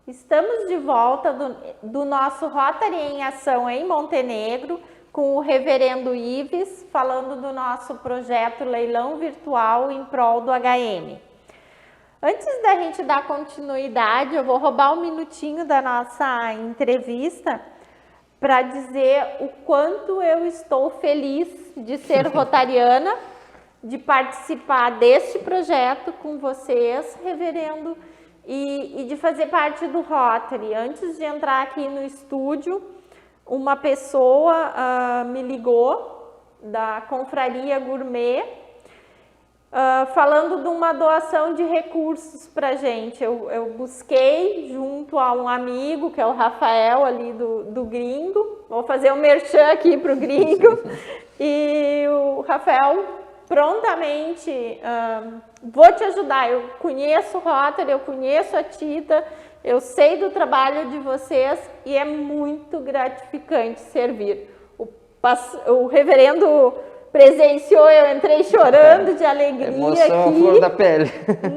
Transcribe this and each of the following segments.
Estamos de volta do nosso Rotary em Ação em Montenegro, com o reverendo Ives, falando do nosso projeto Leilão Virtual em prol do HM. Antes da gente dar continuidade, eu vou roubar um minutinho da nossa entrevista para dizer o quanto eu estou feliz de ser rotariana, de participar deste projeto com vocês, reverendo, e de fazer parte do Rotary. Antes de entrar aqui no estúdio, uma pessoa me ligou da Confraria Gourmet, falando de uma doação de recursos para gente. Eu busquei junto a um amigo, que é o Rafael ali do Gringo, vou fazer um merchan aqui para o Gringo, e o Rafael prontamente, vou te ajudar, eu conheço o Rotary, eu conheço a Tita, eu sei do trabalho de vocês e é muito gratificante servir. O reverendo presenciou, eu entrei chorando de alegria emoção, aqui. Flor da pele.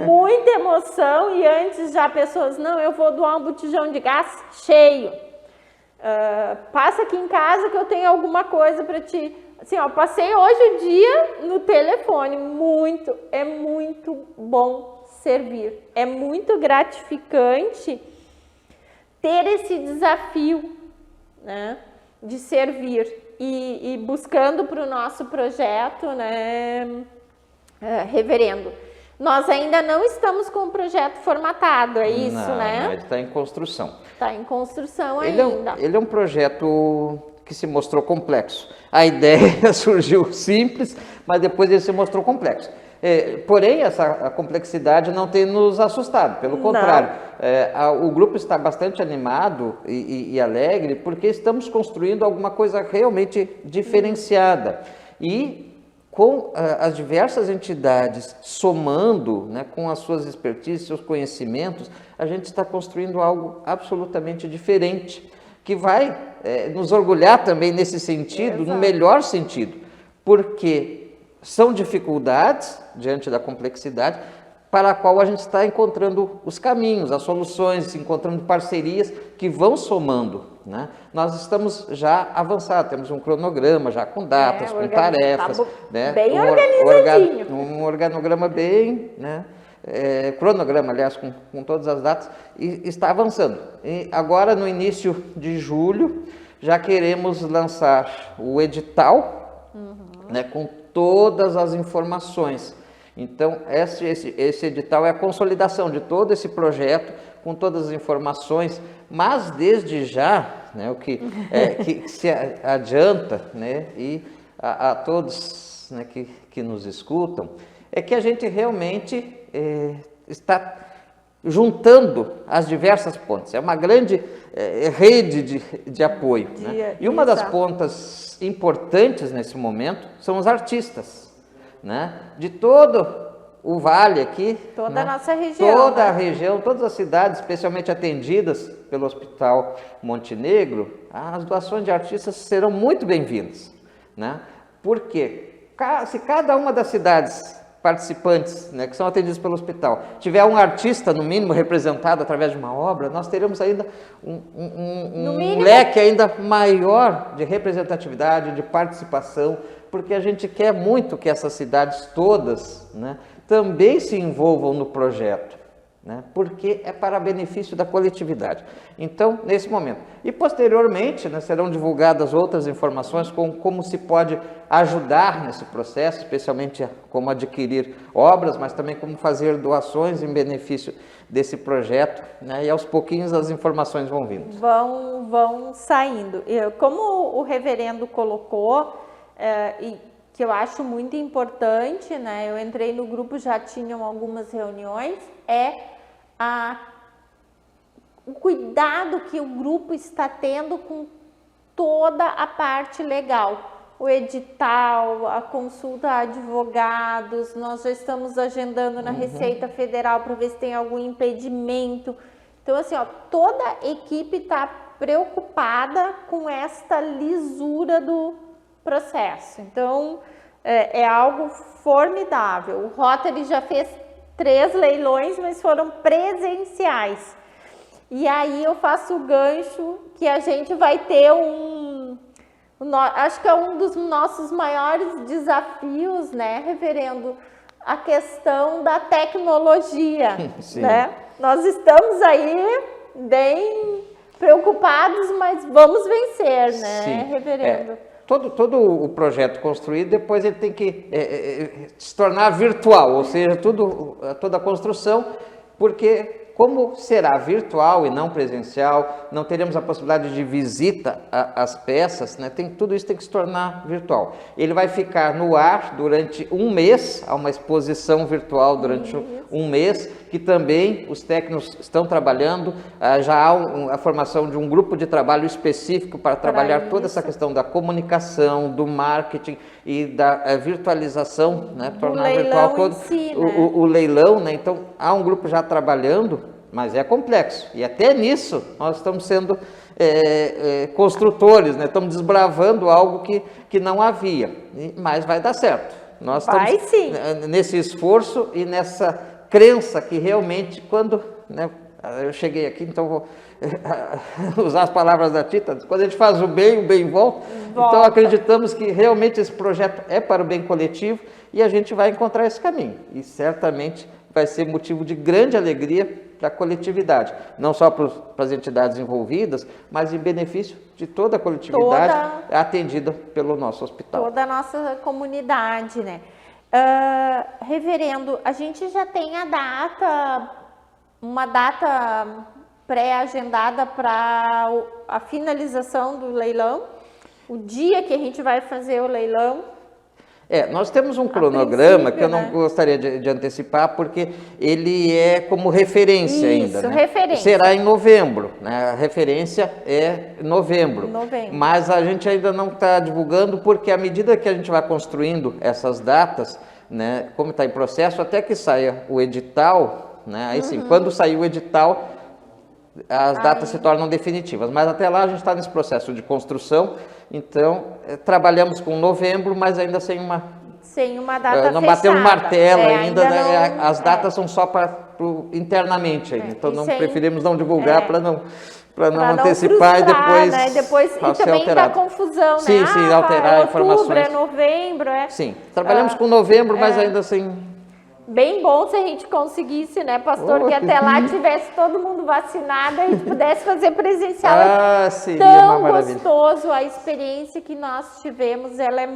Muita emoção, e antes já pessoas, não, eu vou doar um botijão de gás cheio. Passa aqui em casa que eu tenho alguma coisa para ti. Assim, ó, passei hoje o dia no telefone, é muito bom servir. É muito gratificante ter esse desafio, né, de servir e buscando para o nosso projeto, né, reverendo. Nós ainda não estamos com o projeto formatado, é isso, né? Não, ele está em construção. Está em construção ainda. Ele é um projeto que se mostrou complexo. A ideia surgiu simples, mas depois ele se mostrou complexo. Porém, a complexidade não tem nos assustado, pelo contrário. O grupo está bastante animado e alegre, porque estamos construindo alguma coisa realmente diferenciada. E com as diversas entidades somando, né, com as suas expertises, seus conhecimentos, a gente está construindo algo absolutamente diferente, que vai nos orgulhar também nesse sentido, no melhor sentido, porque são dificuldades diante da complexidade para a qual a gente está encontrando os caminhos, as soluções, encontrando parcerias que vão somando, né? Nós estamos já avançados, temos um cronograma já com datas, com tarefas, né? Bem organizadinho. Um organograma bem, né? Cronograma, aliás, com todas as datas, e está avançando. E agora, no início de julho, já queremos lançar o edital, né, com todas as informações. Então, esse edital é a consolidação de todo esse projeto, com todas as informações, mas desde já, né, o que se adianta, né, e a todos, né, que nos escutam, é que a gente realmente está juntando as diversas pontas. É uma grande rede de apoio. Né? E uma das pontas importantes nesse momento são os artistas, né? De todo o vale aqui. Toda a nossa região. Toda a região, todas as cidades, especialmente atendidas pelo Hospital Montenegro, as doações de artistas serão muito bem-vindas. Né? Porque se cada uma das cidades participantes, né, que são atendidos pelo hospital, tiver um artista, no mínimo, representado através de uma obra, nós teremos ainda um leque ainda maior de representatividade, de participação, porque a gente quer muito que essas cidades todas, né, também se envolvam no projeto, né, porque é para benefício da coletividade. Então, nesse momento. E posteriormente, né, serão divulgadas outras informações como se pode ajudar nesse processo, especialmente como adquirir obras, mas também como fazer doações em benefício desse projeto, né, e aos pouquinhos as informações vão vindo. Vão saindo. Como o reverendo colocou, e que eu acho muito importante, né, eu entrei no grupo, já tinham algumas reuniões, o cuidado que o grupo está tendo com toda a parte legal. O edital, a consulta a advogados, nós já estamos agendando na Receita Federal para ver se tem algum impedimento. Então, assim, ó, toda a equipe está preocupada com esta lisura do processo. Então, é algo formidável. O Rotary já fez 3 leilões, mas foram presenciais. E aí eu faço o gancho que a gente vai ter acho que é um dos nossos maiores desafios, né, reverendo, a questão da tecnologia, né? Nós estamos aí bem preocupados, mas vamos vencer, né, Sim. reverendo? Todo o projeto construído, depois ele tem que se tornar virtual, ou seja, toda a construção, porque como será virtual e não presencial, não teremos a possibilidade de visita às peças, né? Tudo isso tem que se tornar virtual. Ele vai ficar no ar durante um mês, há uma exposição virtual durante um mês, que também os técnicos estão trabalhando, já há a formação de um grupo de trabalho específico para trabalhar toda essa questão da comunicação, do marketing e da virtualização, né? Tornar virtual todo o leilão, né? Então há um grupo já trabalhando, mas é complexo, e até nisso nós estamos sendo construtores, né? Estamos desbravando algo que não havia, mas vai dar certo. Nós estamos nesse esforço e nessa crença que realmente, quando, né, eu cheguei aqui, então vou usar as palavras da Tita, quando a gente faz o bem volta. Então acreditamos que realmente esse projeto é para o bem coletivo e a gente vai encontrar esse caminho, e certamente vai ser motivo de grande alegria para a coletividade, não só para as entidades envolvidas, mas em benefício de toda a coletividade atendida pelo nosso hospital. Toda a nossa comunidade, né? Reverendo, a gente já tem uma data pré-agendada para a finalização do leilão, o dia que a gente vai fazer o leilão. Nós temos um cronograma que eu não gostaria de antecipar, porque ele é como referência ainda. Né? Referência. Será em novembro, né? A referência é novembro. Mas a gente ainda não está divulgando, porque à medida que a gente vai construindo essas datas, né, como está em processo, até que saia o edital, né, aí sim, quando sair o edital, as datas se tornam definitivas, mas até lá a gente está nesse processo de construção, então trabalhamos com novembro, mas ainda sem uma data não fechada. Bateu no martelo ainda, né, não, as datas são só internamente ainda, então preferimos não divulgar para não antecipar e depois, né? E também dá confusão, sim, né? Sim, alterar informações. É novembro, Sim, trabalhamos com novembro, mas ainda sem... Bem bom se a gente conseguisse, né, pastor, que até lá tivesse todo mundo vacinado e a gente pudesse fazer presencial. Seria tão uma maravilha. Gostoso a experiência que nós tivemos, ela é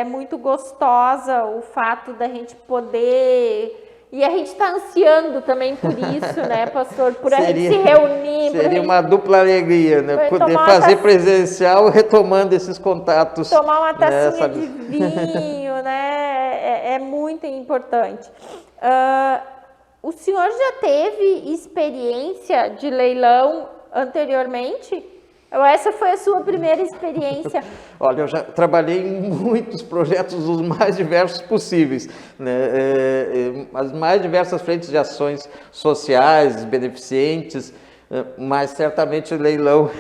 muito gostosa, o fato da gente poder... E a gente está ansiando também por isso, né, pastor? Por a gente se reunir. Seria uma dupla alegria, né? Poder fazer presencial retomando esses contatos. Tomar uma tacinha de vinho, né? É muito importante. O senhor já teve experiência de leilão anteriormente? Essa foi a sua primeira experiência? Olha, eu já trabalhei em muitos projetos dos mais diversos possíveis, né? As mais diversas frentes de ações sociais, beneficentes, mas certamente o leilão,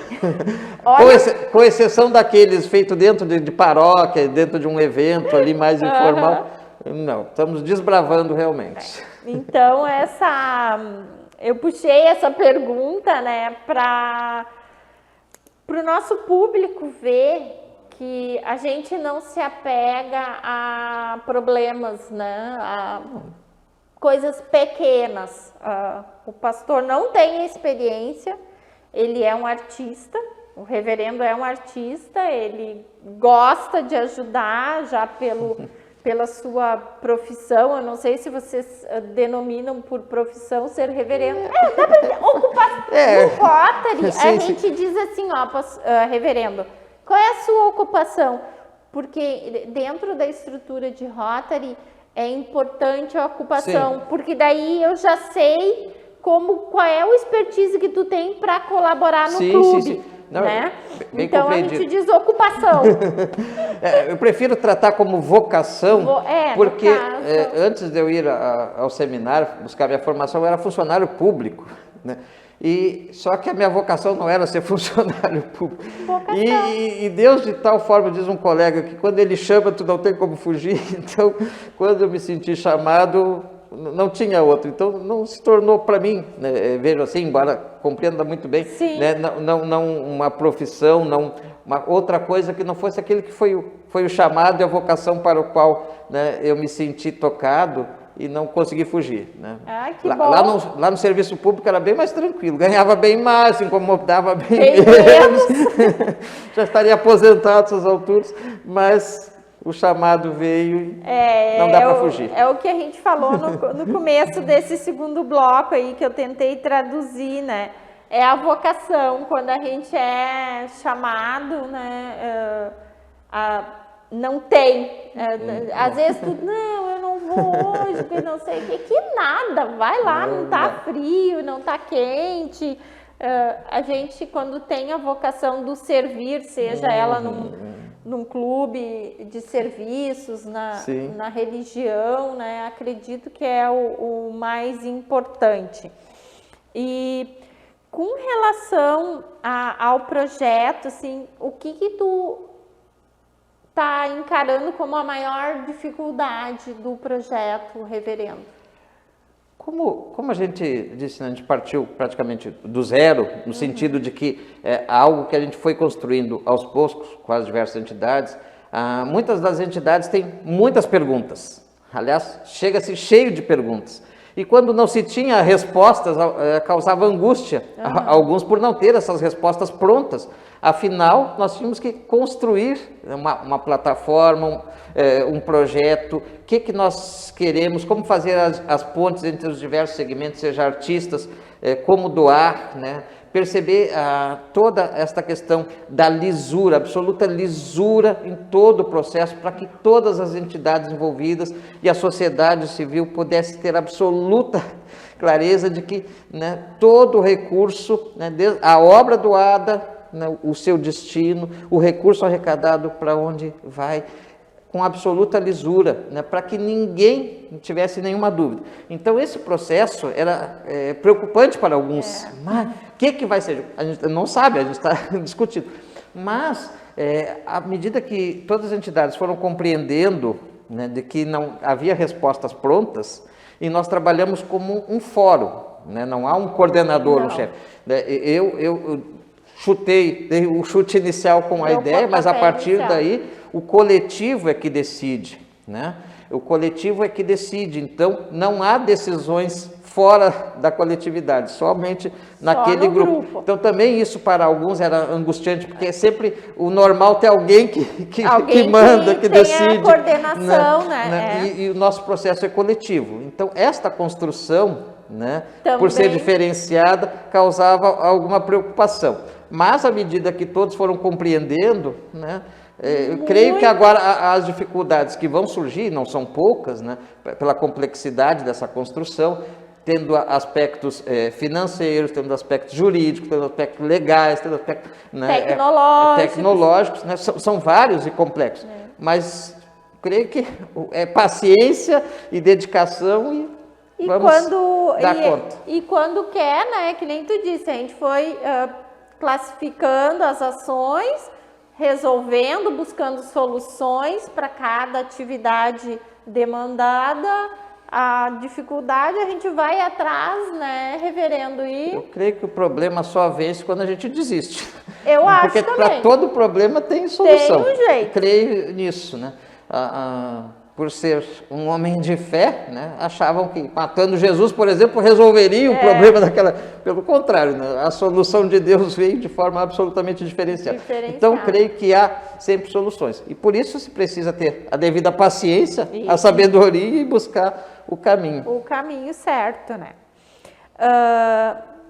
com exceção daqueles feitos dentro de paróquia, dentro de um evento ali mais informal, não, estamos desbravando realmente. Então, eu puxei essa pergunta, né, para o nosso público ver que a gente não se apega a problemas, né, a coisas pequenas. O pastor não tem experiência, ele é um artista, o reverendo é um artista, ele gosta de ajudar já pela sua profissão. Eu não sei se vocês denominam por profissão ser reverendo. Dá para ocupar no Rotary. A gente diz assim, reverendo, qual é a sua ocupação? Porque dentro da estrutura de Rotary é importante a ocupação, porque daí eu já sei qual é o expertise que tu tem para colaborar no clube. Não, né? Então a gente diz ocupação. Eu prefiro tratar como vocação, porque antes de eu ir ao seminário, buscar minha formação, eu era funcionário público, né? Só que a minha vocação não era ser funcionário público. E Deus de tal forma, diz um colega, que quando ele chama, tu não tem como fugir. Então, quando eu me senti chamado, não tinha outro. Então, não se tornou para mim, né, vejo assim, embora compreenda muito bem, né, não uma profissão, não uma outra coisa que não fosse aquele que foi o chamado e a vocação para o qual, né, eu me senti tocado e não consegui fugir, né? Que bom. Lá no serviço público era bem mais tranquilo, ganhava bem mais, se incomodava bem menos. Já estaria aposentado essas alturas, mas o chamado veio e não dá para fugir. É o que a gente falou no começo desse segundo bloco aí, que eu tentei traduzir, né? É a vocação, quando a gente é chamado, né? Não tem. Às vezes tu, não, eu não vou hoje, porque não sei o que nada, vai lá, não tá frio, não tá quente. A gente, quando tem a vocação do servir, seja ela num clube de serviços, na religião, né? Acredito que é o mais importante. E com relação ao projeto, assim, o que tu está encarando como a maior dificuldade do projeto, reverendo? Como a gente disse, né, a gente partiu praticamente do zero, no sentido de que é algo que a gente foi construindo aos poucos com as diversas entidades. Muitas das entidades têm muitas perguntas, aliás, chega-se cheio de perguntas. E quando não se tinha respostas, causava angústia a alguns por não ter essas respostas prontas. Afinal, nós tínhamos que construir uma plataforma, um projeto, o que nós queremos, como fazer as pontes entre os diversos segmentos, seja artistas, como doar, né? Perceber toda esta questão da lisura, absoluta lisura em todo o processo, para que todas as entidades envolvidas e a sociedade civil pudesse ter absoluta clareza de que, né, todo o recurso, né, a obra doada, né, o seu destino, o recurso arrecadado para onde vai, com absoluta lisura, né, para que ninguém tivesse nenhuma dúvida. Então, esse processo era preocupante para alguns. Mas o que vai ser? A gente não sabe, a gente está discutindo. Mas, à medida que todas as entidades foram compreendendo, né, de que não havia respostas prontas, e nós trabalhamos como um fórum, né, não há um coordenador, um chefe. Eu chutei, dei o chute inicial com a ideia, mas a partir daí o coletivo é que decide, né? O coletivo é que decide, então não há decisões fora da coletividade, somente naquele grupo. Então também isso para alguns era angustiante, porque é sempre o normal ter alguém que manda, que decide. A coordenação, né? E o nosso processo é coletivo. Então esta construção, né, por ser diferenciada, causava alguma preocupação. Mas à medida que todos foram compreendendo, né, eu creio que agora as dificuldades que vão surgir, não são poucas, né, pela complexidade dessa construção, tendo aspectos financeiros, tendo aspectos jurídicos, tendo aspectos legais, tendo aspectos, né, tecnológicos, né, são vários e complexos. Mas creio que é paciência e dedicação e vamos dar conta. E quando quer, né, que nem tu disse, a gente foi classificando as ações, resolvendo, buscando soluções para cada atividade demandada. A dificuldade a gente vai atrás, né, reverendo? Eu creio que o problema só vence quando a gente desiste. Eu acho também. Porque para todo problema tem solução. Tem um jeito. Eu creio nisso, né? Por ser um homem de fé, né, achavam que matando Jesus, por exemplo, resolveria o problema daquela... Pelo contrário, né, a solução de Deus veio de forma absolutamente diferenciada. Então, creio que há sempre soluções. E por isso se precisa ter a devida paciência, a sabedoria e buscar o caminho. O caminho certo, né?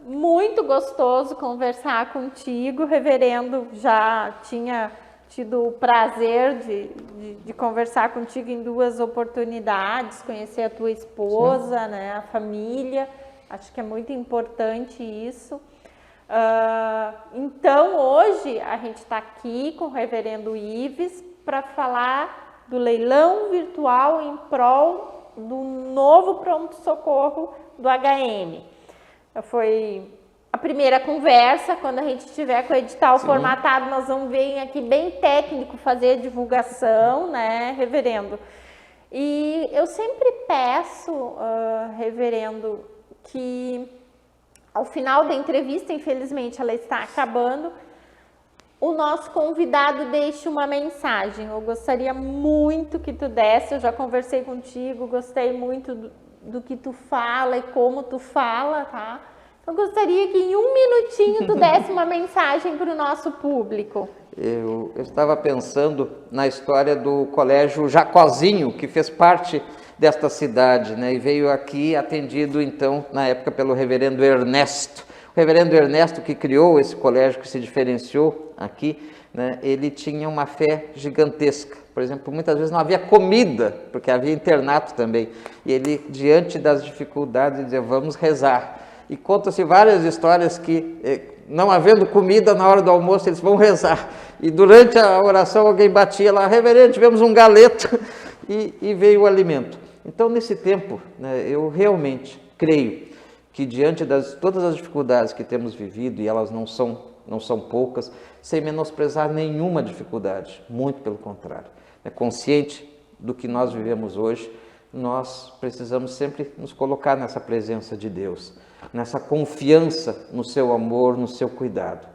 Muito gostoso conversar contigo, reverendo. Já tinha tido o prazer de conversar contigo em 2 oportunidades, conhecer a tua esposa, né, a família. Acho que é muito importante isso. Então, hoje a gente está aqui com o reverendo Ives para falar do leilão virtual em prol do novo pronto-socorro do HM. Foi a primeira conversa. Quando a gente tiver com o edital formatado, nós vamos vir aqui bem técnico fazer a divulgação, né, reverendo? E eu sempre peço, reverendo, que ao final da entrevista, infelizmente ela está acabando, o nosso convidado deixe uma mensagem. Eu gostaria muito que tu desse, eu já conversei contigo, gostei muito do que tu fala e como tu fala, tá? Eu gostaria que em um minutinho tu desse uma mensagem para o nosso público. Eu estava pensando na história do Colégio Jacozinho, que fez parte desta cidade, né? E veio aqui atendido, então, na época, pelo reverendo Ernesto. O reverendo Ernesto, que criou esse colégio, que se diferenciou aqui, né? Ele tinha uma fé gigantesca. Por exemplo, muitas vezes não havia comida, porque havia internato também. E ele, diante das dificuldades, dizia, vamos rezar. E conta-se várias histórias que, não havendo comida na hora do almoço, eles vão rezar. E durante a oração alguém batia lá, reverendo, tivemos um galeto e veio o alimento. Então, nesse tempo, né, eu realmente creio que diante de todas as dificuldades que temos vivido, e elas não são poucas, sem menosprezar nenhuma dificuldade, muito pelo contrário. Consciente do que nós vivemos hoje, nós precisamos sempre nos colocar nessa presença de Deus, nessa confiança no seu amor, no seu cuidado,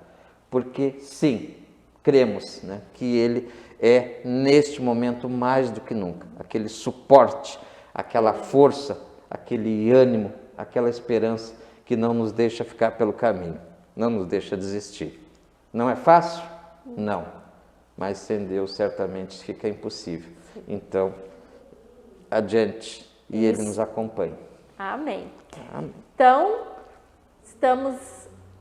porque sim, cremos, né, que Ele é neste momento mais do que nunca, aquele suporte, aquela força, aquele ânimo, aquela esperança que não nos deixa ficar pelo caminho, não nos deixa desistir. Não é fácil? Não, mas sem Deus certamente fica impossível. Então, adiante, e Ele nos acompanha. Amém. Amém. Então, estamos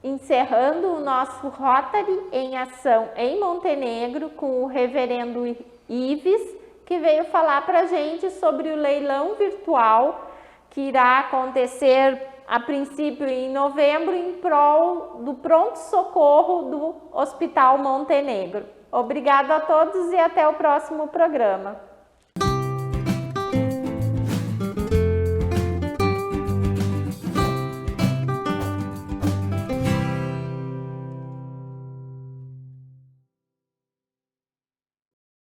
encerrando o nosso Rotary em Ação em Montenegro com o reverendo Ives, que veio falar para a gente sobre o leilão virtual que irá acontecer a princípio em novembro em prol do pronto-socorro do Hospital Montenegro. Obrigado a todos e até o próximo programa.